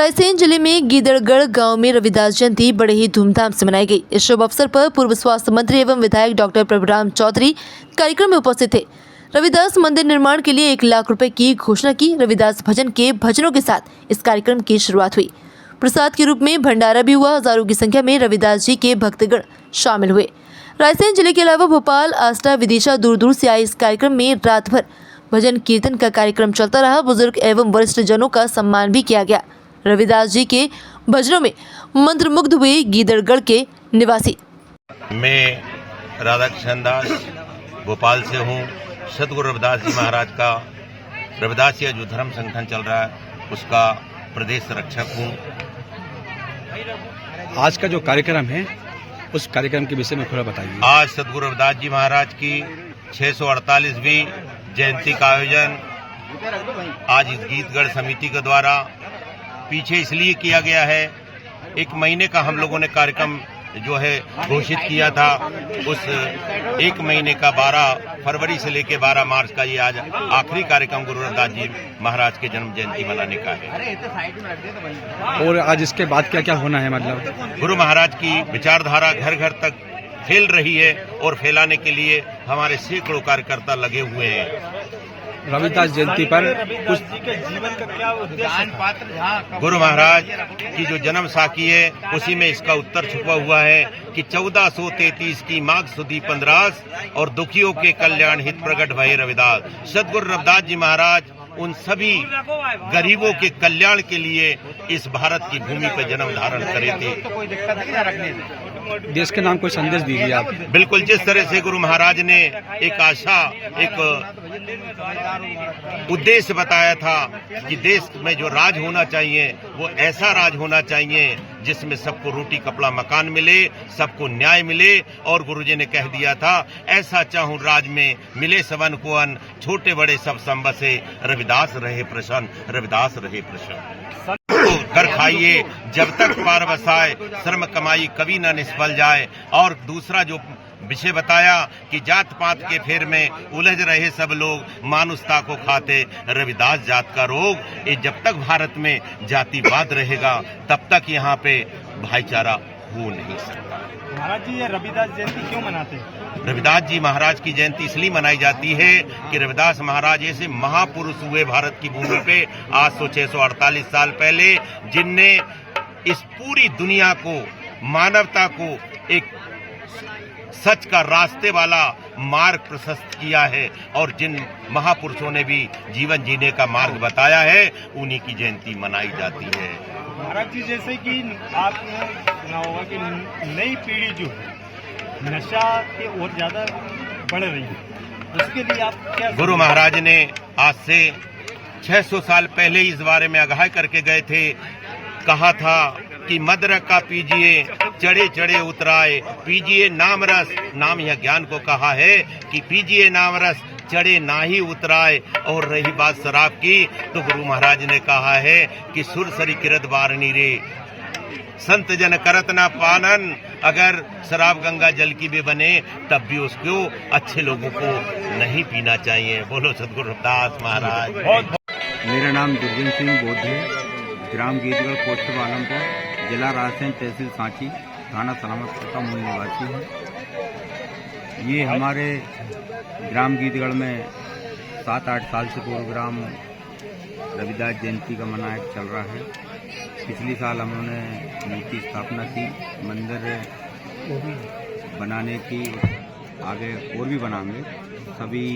रायसेन जिले में गीदड़गढ़ गांव में रविदास जयंती बड़े ही धूमधाम से मनाई गई। इस शुभ अवसर पर पूर्व स्वास्थ्य मंत्री एवं विधायक डॉक्टर प्रभुराम चौधरी कार्यक्रम में उपस्थित थे। रविदास मंदिर निर्माण के लिए 1 लाख रुपए की घोषणा की। रविदास भजन के भजनों के साथ इस कार्यक्रम की शुरुआत हुई। प्रसाद के रूप में भंडारा भी हुआ। हजारों की संख्या में रविदास जी के भक्तगण शामिल हुए। रायसेन जिले के अलावा भोपाल, आष्टा, विदिशा दूर दूर से आए। इस कार्यक्रम में रात भर भजन कीर्तन का कार्यक्रम चलता रहा। बुजुर्ग एवं वरिष्ठ जनों का सम्मान भी किया गया। रविदास जी के भजनों में मंत्रमुग्ध हुए गीदड़गढ़ के निवासी। मैं राधाकृष्ण दास भोपाल से हूँ। सदगुरु रविदास जी महाराज का रविदासिया जो धर्म संगठन चल रहा है उसका प्रदेश रक्षक हूँ। आज का जो कार्यक्रम है उस कार्यक्रम के विषय में थोड़ा बताइए। आज सदगुरु रविदास जी महाराज की 648वीं जयंती का आयोजन आज इस गीदड़गढ़ समिति के द्वारा पीछे इसलिए किया गया है। 1 महीने का हम लोगों ने कार्यक्रम जो है घोषित किया था। उस 1 महीने का 12 फरवरी से लेकर 12 मार्च का ये आज आखिरी कार्यक्रम गुरु रविदास जी महाराज के जन्म जयंती मनाने का है। और आज इसके बाद क्या क्या होना है? मतलब गुरु महाराज की विचारधारा घर घर तक फैल रही है और फैलाने के लिए हमारे सैकड़ों कार्यकर्ता लगे हुए हैं। रविदास जयंती पर कुछ जीवन का क्या उद्देश्य? गुरु महाराज की जो जन्म साखी है उसी में इसका उत्तर छुपा हुआ है कि 1433 की माघ सुदी 15 और दुखियों के कल्याण हित प्रकट भये रविदास। सदगुरु रविदास जी महाराज उन सभी गरीबों के कल्याण के लिए इस भारत की भूमि पर जन्म धारण करे थे। देश के नाम कोई संदेश दीजिए आप। बिल्कुल, जिस तरह से गुरु महाराज ने एक आशा, एक उद्देश्य बताया था कि देश में जो राज होना चाहिए वो ऐसा राज होना चाहिए जिसमें सबको रोटी कपड़ा मकान मिले, सबको न्याय मिले। और गुरुजी ने कह दिया था ऐसा चाहूं राज में मिले सबन को अन्न, छोटे बड़े सब संबसे, रविदास रहे प्रसन्न, रविदास रहे प्रसन्न। कर खाइए जब तक पार बसाए, श्रम कमाई कभी न निष्फल जाए। और दूसरा जो विषय बताया कि जात पात के फेर में उलझ रहे सब लोग, मानुषता को खाते रविदास जात का रोग। ये जब तक भारत में जातिवाद रहेगा तब तक यहाँ पे भाईचारा हो नहीं सकता। महाराज जी, ये रविदास जयंती क्यों मनाते हैं? रविदास जी महाराज की जयंती इसलिए मनाई जाती है कि रविदास महाराज ऐसे महापुरुष हुए भारत की भूमि पे आज 648 साल पहले, जिनने इस पूरी दुनिया को, मानवता को एक सच का रास्ते वाला मार्ग प्रशस्त किया है। और जिन महापुरुषों ने भी जीवन जीने का मार्ग बताया है उन्हीं की जयंती मनाई जाती है। महाराज जी, जैसे कि आपने सुना होगा कि नई पीढ़ी जो है नशा के और ज्यादा बढ़ रही है, उसके लिए आप क्या? गुरु महाराज ने आज से 600 साल पहले इस बारे में आगाह करके गए थे। कहा था कि मदरक का पीजिए, चढ़े चढ़े उतराए, पीजिए नाम रस। नाम यह ज्ञान को कहा है कि पीजिए नाम रस, चढ़े ना ही उतराए। और रही बात शराब की तो गुरु महाराज ने कहा है कि सुरसरी किरत बारनी रे, संत जन करत ना पानन। अगर शराब गंगा जल की भी बने तब भी उसको अच्छे लोगों को नहीं पीना चाहिए। बोलो सदगुरु रविदास महाराज। मेरा नाम दुर्जन सिंह बौद्ध है। ग्राम गीदड़गढ़, पोस्ट बालमपुर, जिला रायसेन, तहसील सांची, थाना सलामतपुर का मूल निवासी है। ये हमारे ग्राम गीदड़गढ़ में 7-8 साल से प्रोग्राम रविदास जयंती का मनाया चल रहा है। पिछले साल हमने मूर्ति स्थापना की, मंदिर बनाने की, आगे और भी बनाएंगे। सभी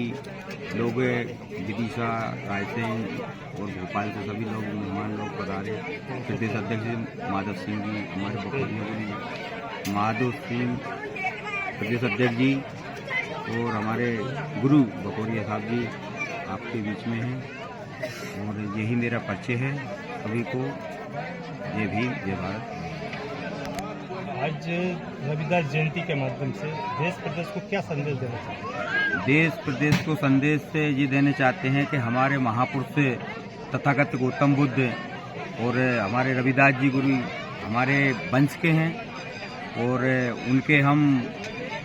लोग विदिशा, रायसेन और भोपाल से सभी लोग, मेहमान लोग पधारे। प्रदेश अध्यक्ष माधव सिंह जी, हमारे बकोरिया माधव सिंह प्रदेश अध्यक्ष जी, और हमारे गुरु बकोरिया साहब जी आपके बीच में हैं। और यही मेरा परिचय है सभी को। ये भी जय भारत। आज रविदास जयंती के माध्यम से देश प्रदेश को क्या संदेश देना चाहते हैं? देश प्रदेश को संदेश से ये देने चाहते हैं कि हमारे महापुरुष तथागत गौतम बुद्ध और हमारे रविदास जी गुरु हमारे वंश के हैं और उनके हम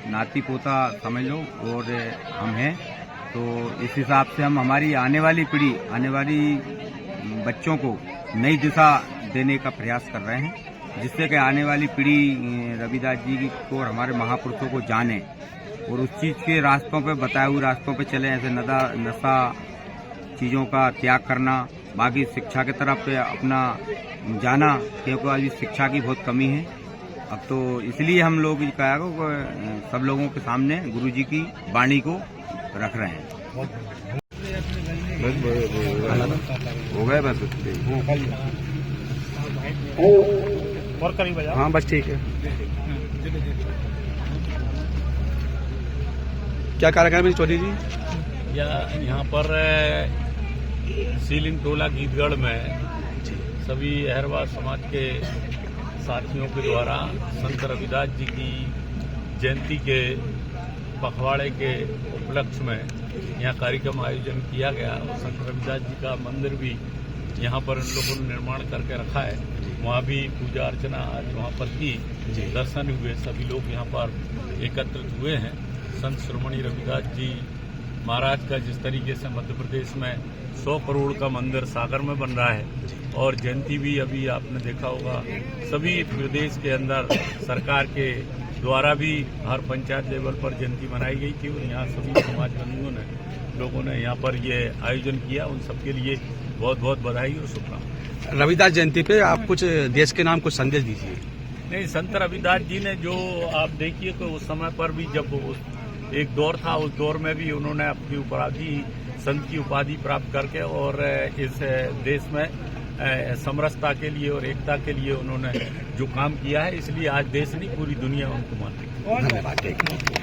नाती पोता समझ लो और हम हैं। तो इस हिसाब से हम हमारी आने वाली पीढ़ी, आने वाली बच्चों को नई दिशा देने का प्रयास कर रहे हैं, जिससे कि आने वाली पीढ़ी रविदास जी को और हमारे महापुरुषों को जाने और उस चीज़ के रास्तों पे, बताए हुए रास्तों पे चले। ऐसे नशा चीज़ों का त्याग करना, बाकी शिक्षा की तरफ अपना जाना, क्योंकि अभी शिक्षा की बहुत कमी है। अब तो इसलिए हम लोग कहा सब लोगों के सामने गुरु जी की वाणी को रख रहे हैं। हो गए बस और करीब बजा। हाँ बस ठीक है। क्या कार्यक्रम है चौधरी जी? यहाँ पर सीलिंग टोला गीतगढ़ में सभी अहरवाद समाज के साथियों के द्वारा संत रविदास जी की जयंती के पखवाड़े के उपलक्ष्य में यहाँ कार्यक्रम आयोजन किया गया और संत रविदास जी का मंदिर भी यहाँ पर उन लोगों ने निर्माण करके रखा है। वहाँ भी पूजा अर्चना आज वहाँ पर की, दर्शन हुए, सभी लोग यहाँ पर एकत्रित हुए हैं। संत शिरोमणि रविदास जी महाराज का जिस तरीके से मध्य प्रदेश में 100 करोड़ का मंदिर सागर में बन रहा है और जयंती भी अभी आपने देखा होगा सभी प्रदेश के अंदर सरकार के द्वारा भी हर पंचायत लेवल पर जयंती मनाई गई थी और यहाँ सभी समाज बंधुओं ने लोगों ने यहाँ पर ये आयोजन किया। उन सबके लिए बहुत बहुत बधाई और शुभकामनाएं। रविदास जयंती पे आप कुछ देश के नाम कुछ संदेश दीजिए। नहीं, संत रविदास जी ने जो आप देखिए कि उस समय पर भी जब एक दौर था, उस दौर में भी उन्होंने अपनी उपाधि, संत की उपाधि प्राप्त करके और इस देश में समरसता के लिए और एकता के लिए उन्होंने जो काम किया है, इसलिए आज देश नहीं पूरी दुनिया उनको मानती है।